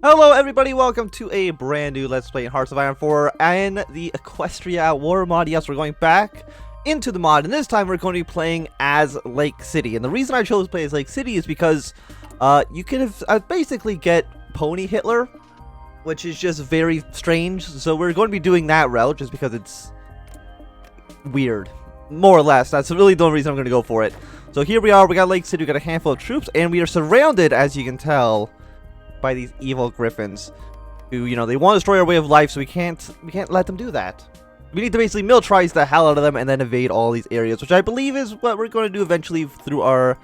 Hello everybody, welcome to a brand new Let's Play in Hearts of Iron 4 and the Equestria War mod. Yes, we're going back into the mod, and this time we're going to be playing as Lake City. And the reason I chose to play as Lake City is because you can basically get Pony Hitler, which is just very strange. So we're going to be doing that route just because it's weird, more or less. That's really the only reason I'm going to go for it. So here we are, we got Lake City, we got a handful of troops, and we are surrounded, as you can tell, by these evil griffins who, you know, they want to destroy our way of life, so we can't let them do that. We need to basically militarize the hell out of them and then invade all these areas, which I believe is what we're going to do eventually through our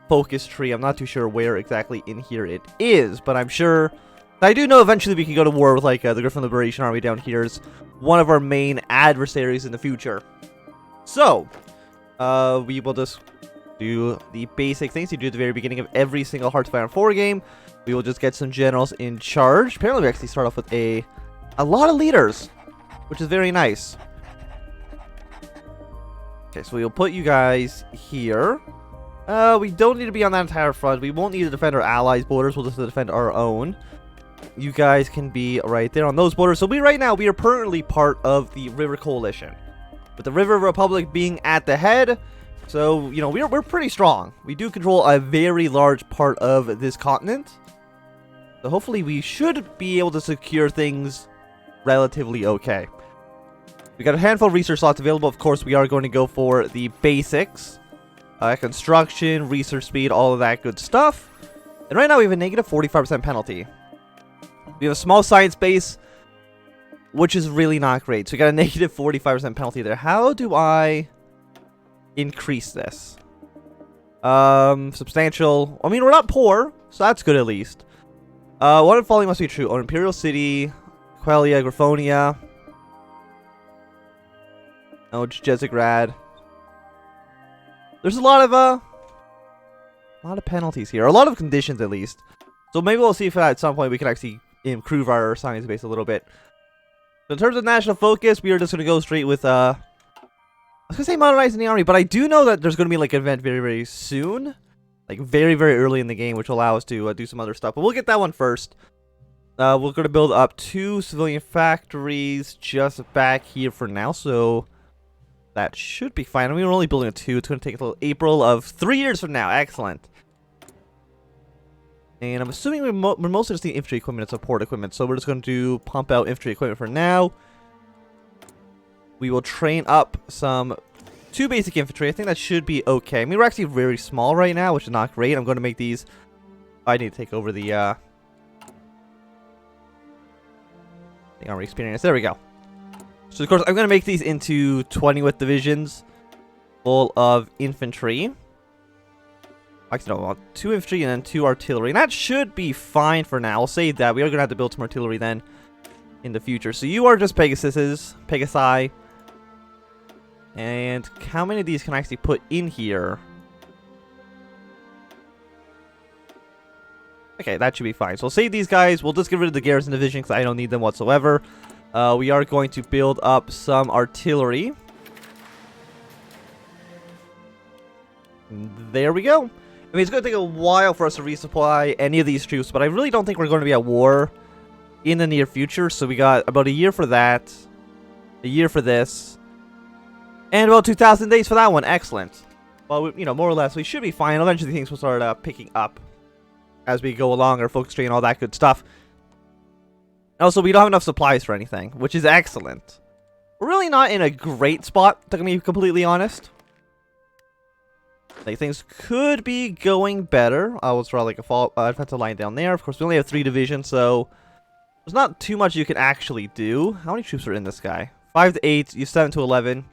focus tree. I'm not too sure where exactly in here it is, but I'm sure, I do know eventually we can go to war with like the Griffin Liberation Army down here is one of our main adversaries in the future. So we will just do the basic things you do at the very beginning of every single Hearts of Iron 4 game. We will just get some generals in charge. Apparently we actually start off with a lot of leaders, which is very nice. Okay, so we'll put you guys here. We don't need to be on that entire front. We won't need to defend our allies' borders. We'll just defend our own. You guys can be right there on those borders. So right now, we are currently part of the River Coalition, with the River Republic being at the head. So, you know, we're pretty strong. We do control a very large part of this continent. So hopefully we should be able to secure things relatively okay. We got a handful of research slots available. Of course, we are going to go for the basics. Construction, research speed, all of that good stuff. And right now we have a negative 45% penalty. We have a small science base, which is really not great. So we got a negative 45% penalty there. How do I increase this? Substantial. I mean, we're not poor, so that's good at least. What if following must be true? On Imperial City, Quelia, Griffonia. Oh, Jezegrad. There's a lot of penalties here. A lot of conditions, at least. So maybe we'll see if at some point we can actually improve our science base a little bit. So in terms of national focus, we are just going to go straight with, I was going to say modernizing the army, but I do know that there's going to be like an event very, very soon. Like very, very early in the game, which will allow us to do some other stuff. But we'll get that one first. We're going to build up 2 civilian factories just back here for now. So that should be fine. I mean, we're only building a 2. It's going to take until April of 3 years from now. Excellent. And I'm assuming we're mostly just the infantry equipment and support equipment. So we're just going to pump out infantry equipment for now. We will train up some 2 basic infantry. I think that should be okay. I mean, we're actually very small right now, which is not great. I'm going to make these... I need to take over the army experience. There we go. So, of course, I'm going to make these into 20 with divisions full of infantry. Actually, no, 2 infantry and then 2 artillery. And that should be fine for now. I'll save that. We are going to have to build some artillery then in the future. So you are just Pegasi. And how many of these can I actually put in here? Okay, that should be fine. So we'll save these guys. We'll just get rid of the garrison division because I don't need them whatsoever. We are going to build up some artillery. There we go. I mean, it's going to take a while for us to resupply any of these troops, but I really don't think we're going to be at war in the near future. So we got about a year for that, a year for this. And about 2,000 days for that one. Excellent. Well, you know, more or less, we should be fine. Eventually, things will start picking up as we go along, our focus tree and all that good stuff. Also, we don't have enough supplies for anything, which is excellent. We're really not in a great spot, to be completely honest. Like, things could be going better. I will draw like a defensive line down there. Of course, we only have 3 divisions, so there's not too much you can actually do. How many troops are in this guy? 5 to 8. You 7 to 11.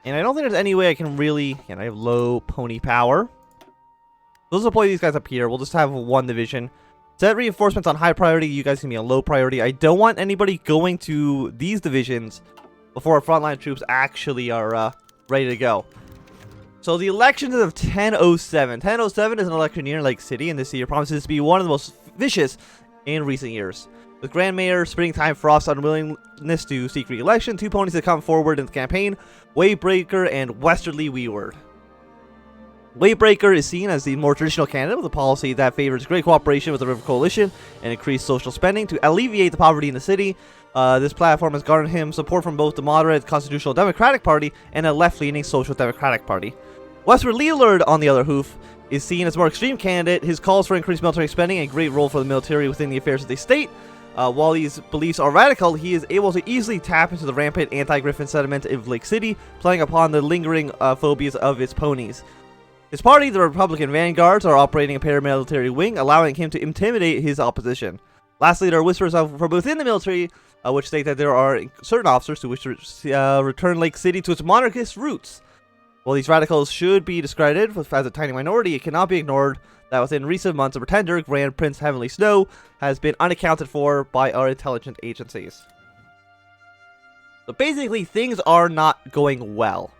And I don't think there's any way I can really... Again, I have low pony power. We'll deploy these guys up here. We'll just have 1 division. Set reinforcements on high priority. You guys can be on low priority. I don't want anybody going to these divisions before our frontline troops actually are ready to go. So the elections of 1007. 1007 is an election year in Lake City, and this year promises to be one of the most vicious in recent years. With Grand Mayor Spring Time Frost's unwillingness to seek re-election, 2 ponies that come forward in the campaign, Wavebreaker and Westerly Weeward. Wavebreaker is seen as the more traditional candidate with a policy that favors great cooperation with the River Coalition and increased social spending to alleviate the poverty in the city. This platform has garnered him support from both the moderate Constitutional Democratic Party and a left-leaning Social Democratic Party. Westward Leeward, on the other hoof, is seen as a more extreme candidate. His calls for increased military spending and a great role for the military within the affairs of the state. While these beliefs are radical, he is able to easily tap into the rampant anti-Griffin sentiment of Lake City, playing upon the lingering phobias of its ponies. His party, the Republican Vanguards, are operating a paramilitary wing, allowing him to intimidate his opposition. Lastly, there are whispers from within the military, which state that there are certain officers who wish to return Lake City to its monarchist roots. While these radicals should be discredited as a tiny minority, it cannot be ignored that within recent months, a pretender, Grand Prince Heavenly Snow, has been unaccounted for by our intelligence agencies. So basically, things are not going well.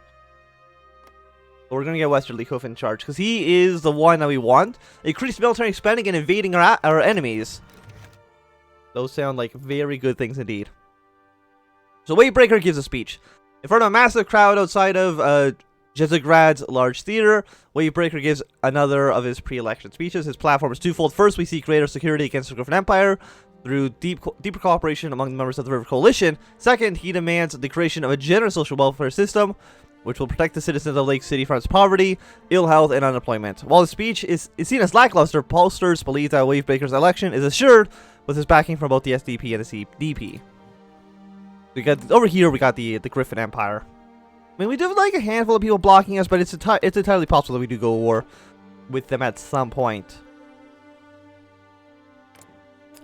But we're going to get Westerly Hoof in charge, because he is the one that we want. Increased military spending and invading our enemies. Those sound like very good things indeed. So Wavebreaker gives a speech. In front of a massive crowd outside of Jezegrad's large theater, Wavebreaker gives another of his pre-election speeches. His platform is twofold. First, we seek greater security against the Griffin Empire through deeper cooperation among the members of the River Coalition. Second, he demands the creation of a generous social welfare system which will protect the citizens of Lake City from its poverty, ill health, and unemployment. While the speech is seen as lackluster, pollsters believe that Wavebreaker's election is assured with his backing from both the SDP and the CDP. Over here, we got the Griffin Empire. I mean, we do have like a handful of people blocking us, but it's entirely possible that we do go to war with them at some point.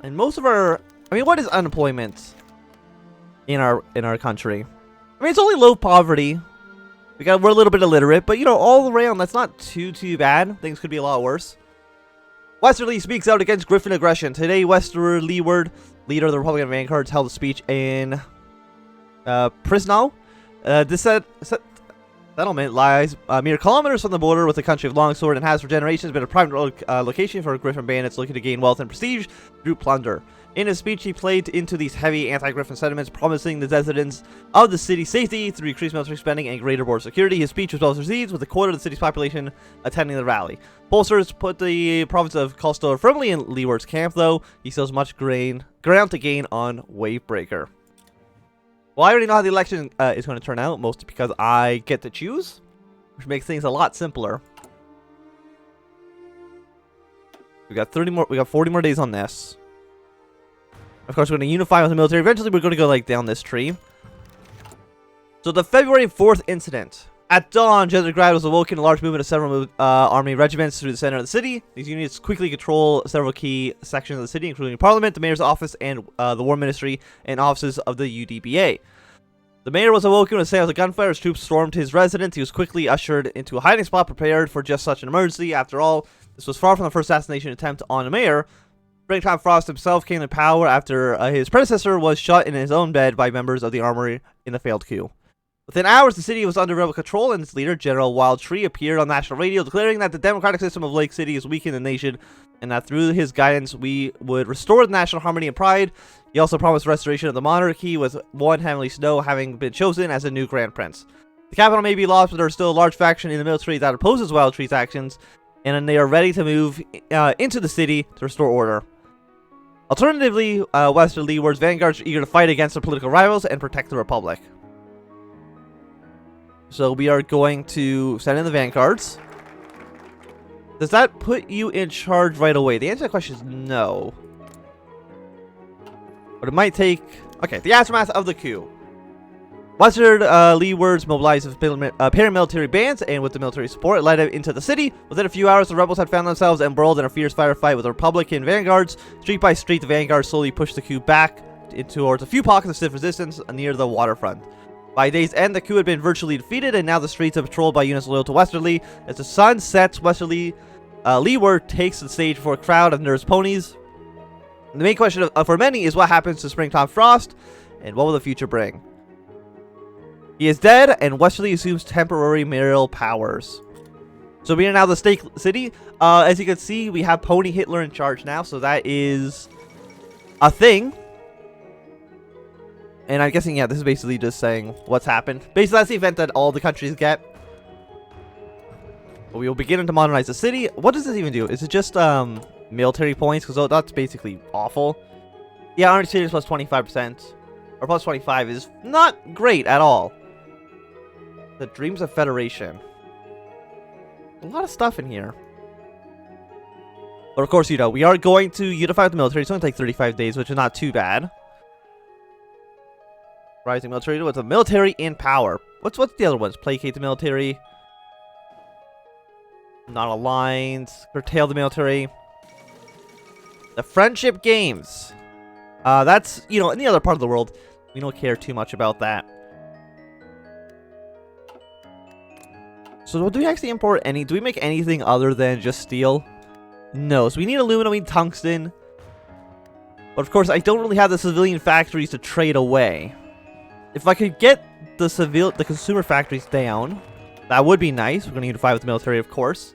And most of our, I mean, what is unemployment in our country? I mean, it's only low poverty. We're a little bit illiterate, but you know, all around that's not too bad. Things could be a lot worse. Westerly speaks out against Griffin aggression. Today, Westward Leeward, leader of the Republican Vanguards, held a speech in Prisno. This settlement lies mere kilometers from the border with the country of Longsword and has for generations been a prime location for Griffin bandits looking to gain wealth and prestige through plunder. In his speech, he played into these heavy anti-Griffin sentiments, promising the residents of the city safety through increased military spending and greater border security. His speech was well received, with a quarter of the city's population attending the rally. Pollsters put the province of Coastal firmly in Leeward's camp, though he still has much ground to gain on Wavebreaker. Well, I already know how the election is going to turn out, mostly because I get to choose, which makes things a lot simpler. We got 40 more days on this. Of course, we're going to unify with the military. Eventually, we're going to go like down this tree. So the February 4th incident. At dawn, Jezregrad was awoken. A large movement of several army regiments through the center of the city. These units quickly control several key sections of the city, including Parliament, the Mayor's office, and the War Ministry, and offices of the UDBA. The Mayor was awoken with sounds of gunfire as troops stormed his residence. He was quickly ushered into a hiding spot prepared for just such an emergency. After all, this was far from the first assassination attempt on a mayor. Springtime Frost himself came to power after his predecessor was shot in his own bed by members of the armory in the failed coup. Within hours, the city was under rebel control, and its leader, General Wildtree, appeared on national radio declaring that the democratic system of Lake City is weak in the nation, and that through his guidance we would restore the national harmony and pride. He also promised restoration of the monarchy, with one Heavenly Snow having been chosen as a new Grand Prince. The capital may be lost, but there is still a large faction in the military that opposes Wildtree's actions, and they are ready to move into the city to restore order. Alternatively, Western Leeward's vanguards are eager to fight against their political rivals and protect the Republic. So we are going to send in the vanguards. Does that put you in charge right away? The answer to that question is no. But it might take... Okay, the aftermath of the coup. Western Leeward's mobilized paramilitary bands, and with the military support, it led him into the city. Within a few hours, the rebels had found themselves embroiled in a fierce firefight with the Republican vanguards. Street by street, the vanguards slowly pushed the coup back towards a few pockets of stiff resistance near the waterfront. By day's end, the coup had been virtually defeated, and now the streets are patrolled by units loyal to Westerly. As the sun sets, Westerly Leeward takes the stage for a crowd of nervous ponies. And the main question for many is what happens to Springtime Frost, and what will the future bring? He is dead, and Westerly assumes temporary mayoral powers. So we are now the Stake City. As you can see, we have Pony Hitler in charge now, so that is a thing. And I'm guessing, yeah, this is basically just saying what's happened. Basically, that's the event that all the countries get. But we will begin to modernize the city. What does this even do? Is it just military points? Because that's basically awful. Yeah, army series plus 25%. Or plus 25 is not great at all. The Dreams of Federation. A lot of stuff in here. But of course, you know, we are going to unify with the military. It's going to take 35 days, which is not too bad. Rising military with the military in power. What's the other ones? Placate the military. Not aligned. Curtail the military. The Friendship Games. That's, you know, in the other part of the world, we don't care too much about that. So do we actually import any? Do we make anything other than just steel? No. So we need aluminum, we need tungsten. But of course, I don't really have the civilian factories to trade away. If I could get the consumer factories down, that would be nice. We're going to unify with the military, of course.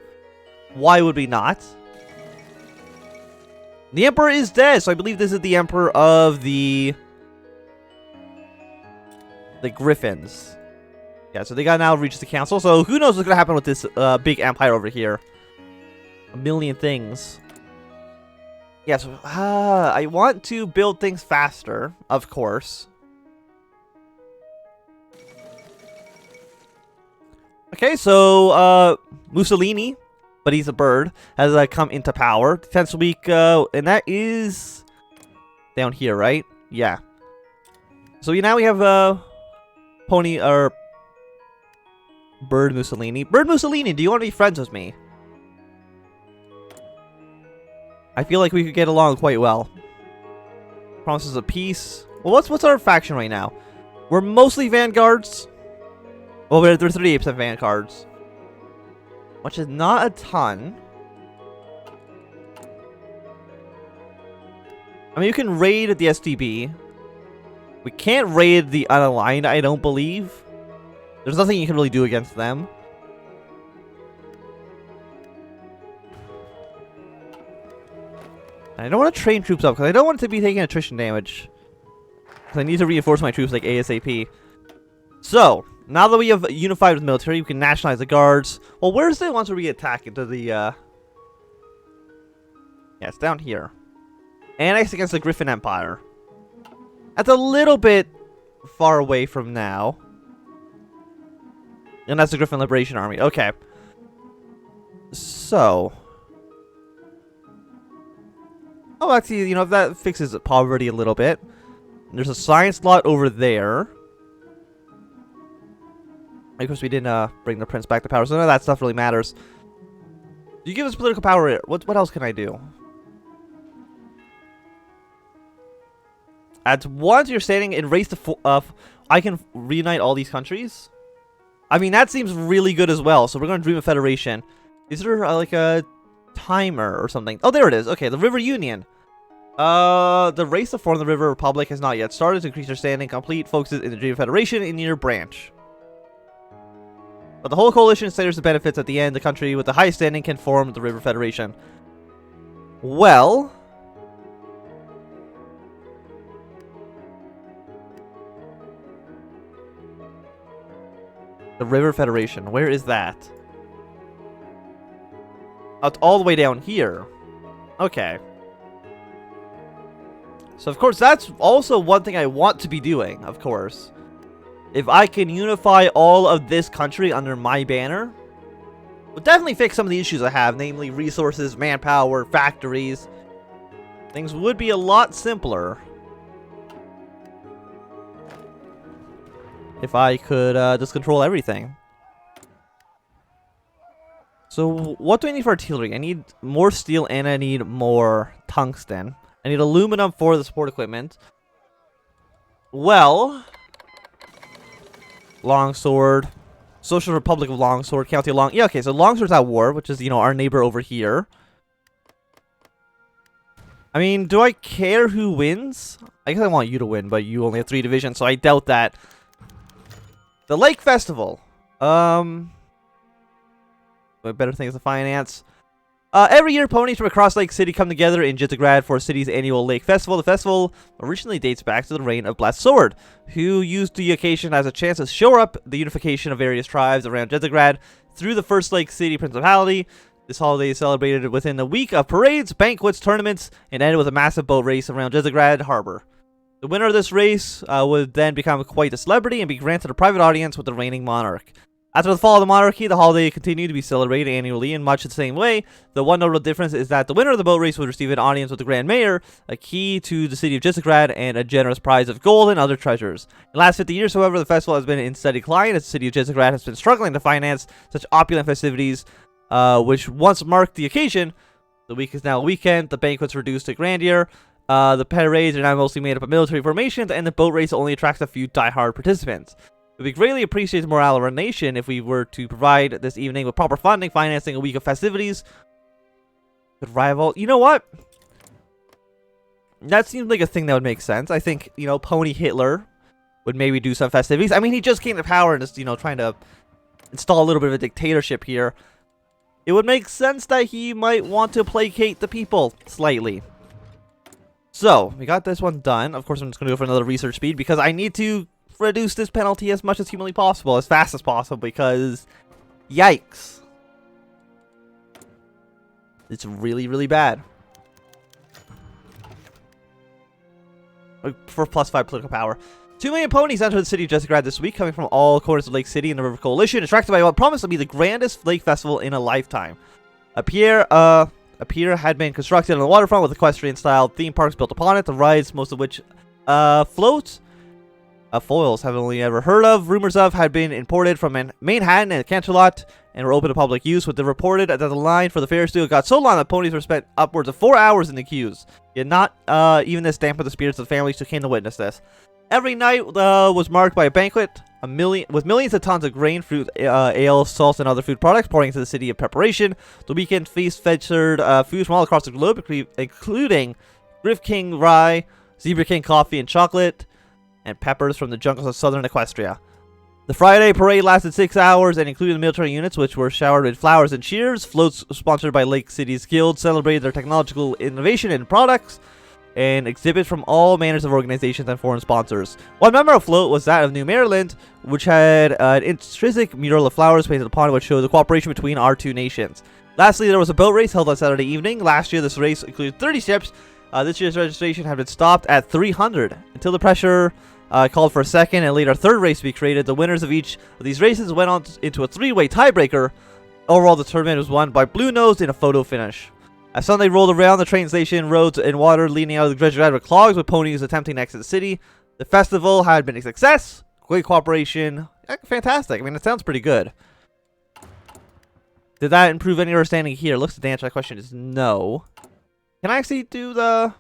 Why would we not? The Emperor is dead, so I believe this is the Emperor of the Griffins. Yeah, so they got now reached the council. So who knows what's going to happen with this big empire over here. A million things. Yeah, so I want to build things faster, of course. Okay, so Mussolini, but he's a bird, has come into power. Defense week, and that is down here, right? Yeah. So now we have Pony or Bird Mussolini. Bird Mussolini, do you want to be friends with me? I feel like we could get along quite well. Promises of peace. Well, what's our faction right now? We're mostly vanguards. Well, there are 38% vanguards, which is not a ton. I mean, you can raid the STB. We can't raid the unaligned, I don't believe. There's nothing you can really do against them. I don't want to train troops up, because I don't want to be taking attrition damage. Because I need to reinforce my troops like ASAP. So, now that we have unified with the military, we can nationalize the guards. Well, where's the ones where we attack into the, Yeah, it's down here. Annex against the Griffin Empire. That's a little bit far away from now. And that's the Griffin Liberation Army. Okay. So. Oh, actually, you know, that fixes poverty a little bit. There's a science lot over there. Of course, we didn't bring the prince back to power, so none of that stuff really matters. You give us political power. What else can I do? At once you're standing and raise the I can reunite all these countries. I mean, that seems really good as well. So we're going to dream of federation. Is there like a timer or something? Oh, there it is. Okay, the River Union. The race to form the River Republic has not yet started to increase their standing. Complete focuses in the dream of federation in your branch. But the whole coalition considers the benefits at the end. The country with the highest standing can form the River Federation. Well, the River Federation. Where is that? Oh, it's all the way down here. Okay. So, of course, that's also one thing I want to be doing, of course. If I can unify all of this country under my banner, would definitely fix some of the issues I have, namely resources, manpower, factories. Things would be a lot simpler if I could just control everything. So what do I need for artillery? I need more steel and I need more tungsten. I need aluminum for the support equipment. Well, Longsword, Social Republic of Longsword, County of Long. Yeah, okay, so Longsword's at war, which is, you know, our neighbor over here. I mean, do I care who wins? I guess I want you to win, but you only have 3 divisions, so I doubt that. The Lake Festival. Better things to finance. Every year, ponies from across Lake City come together in Jittograd for the city's annual Lake Festival. The festival originally dates back to the reign of Blessed Sword, who used the occasion as a chance to shore up the unification of various tribes around Jittograd. through the First Lake City Principality. This holiday is celebrated within a week of parades, banquets, tournaments, and ended with a massive boat race around Jizzagrad Harbor. The winner of this race would then become quite a celebrity and be granted a private audience with the reigning monarch. After the fall of the monarchy, the holiday continued to be celebrated annually in much the same way. The one notable difference is that the winner of the boat race would receive an audience with the Grand Mayor, a key to the city of Jizzagrad, and a generous prize of gold and other treasures. In the last 50 years, however, the festival has been in steady decline as the city of Jizzagrad has been struggling to finance such opulent festivities, which once marked the occasion. The week is now a weekend, the banquets reduced to grandeur. The parades are now mostly made up of military formations, and the boat race only attracts a few die-hard participants. It would be greatly appreciated the morale of our nation if we were to provide this evening with proper funding, financing a week of festivities. Could rival... You know what? That seems like a thing that would make sense. I think, you know, Pony Hitler would maybe do some festivities. I mean, he just came to power and is, you know, trying to install a little bit of a dictatorship here. It would make sense that he might want to placate the people slightly. So, we got this one done. Of course, I'm just going to go for another research speed because I need to reduce this penalty as much as humanly possible, as fast as possible, because yikes. It's really, really bad. For +5 political power. 2 million ponies entered the city of Jizzagrad this week, coming from all corners of Lake City and the River Coalition, attracted by what promised to be the grandest lake festival in a lifetime. A pier had been constructed on the waterfront with equestrian-style theme parks built upon it. The rides, most of which floats, foils haven't only ever heard of, rumors of, had been imported from Manhattan and Canterlot and were open to public use, with the reported that the line for the Ferris wheel got so long that ponies were spent upwards of 4 hours in the queues. Yet not even this dampened the spirits of the families who came to witness this. Every night was marked by a banquet, with millions of tons of grain, fruit, ale, salt, and other food products pouring into the city of preparation. The weekend feast featured foods from all across the globe, including Griff King rye, Zebra King coffee and chocolate, and peppers from the jungles of southern Equestria. The Friday parade lasted 6 hours and included the military units, which were showered with flowers and cheers. Floats sponsored by Lake City's Guild celebrated their technological innovation and products, and exhibits from all manners of organizations and foreign sponsors. One memorable float was that of New Maryland, which had an intrinsic mural of flowers painted upon it, which showed the cooperation between our two nations. Lastly, there was a boat race held on Saturday evening. Last year, this race included 30 ships. This year's registration had been stopped at 300 until the pressure called for a second and later a third race to be created. The winners of each of these races went on into a three-way tiebreaker. Overall, the tournament was won by Blue Nose in a photo finish. As Sunday rolled around, the train station, roads, and water leading out of the Jizzagrad were clogged with ponies attempting to exit the city. The festival had been a success. Great cooperation. Fantastic. I mean, it sounds pretty good. Did that improve any understanding here? Looks like the answer to that question is no. Can I actually do the...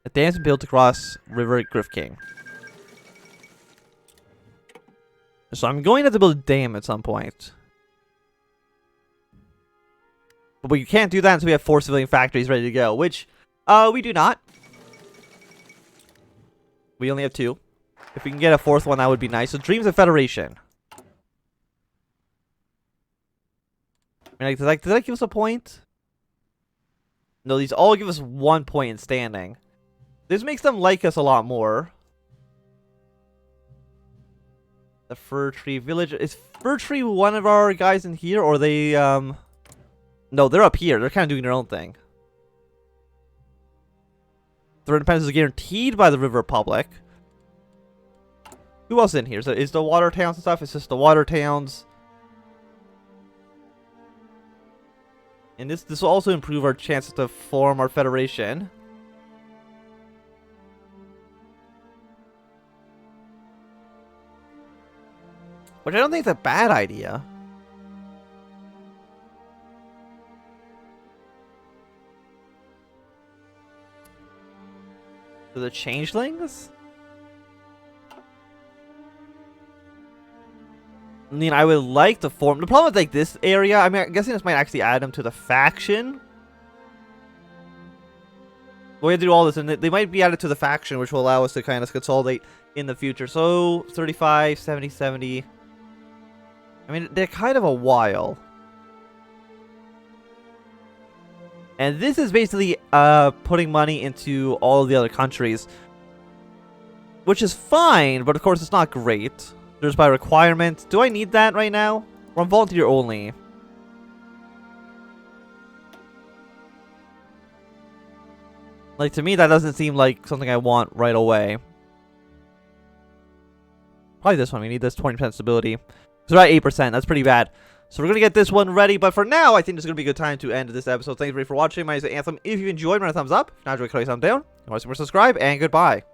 A dam built across River Griff King. So I'm going to have to build a dam at some point. But we can't do that until we have 4 civilian factories ready to go, which we do not. We only have 2. If we can get a 4th one, that would be nice. So Dreams of Federation. I mean, did that give us a point? No, these all give us 1 point in standing. This makes them like us a lot more. The Fir Tree Village. Is Fir Tree one of our guys in here, or are they, No, they're up here. They're kind of doing their own thing. Their independence is guaranteed by the River Republic. Who else in here? Is the water towns and stuff? It's just the water towns. And this will also improve our chances to form our federation. Which I don't think is a bad idea. So the changelings? I mean, I would like to form... The problem with, like, this area... I mean, I'm guessing this might actually add them to the faction. We have to do all this, and they might be added to the faction, which will allow us to kind of consolidate in the future. So, 35, 70, 70... I mean, they're kind of a while. And this is basically putting money into all of the other countries. which is fine, but of course it's not great. There's by requirement. Do I need that right now? Or I'm volunteer only? Like, to me, that doesn't seem like something I want right away. Probably this one. We need this 20% stability. So we're at 8%. That's pretty bad. So we're going to get this one ready. But for now, I think it's going to be a good time to end this episode. Thanks everybody for watching. My name is Anthem. If you enjoyed, run a thumbs up. If not, enjoy, click a thumbs down. If you want to subscribe, and goodbye.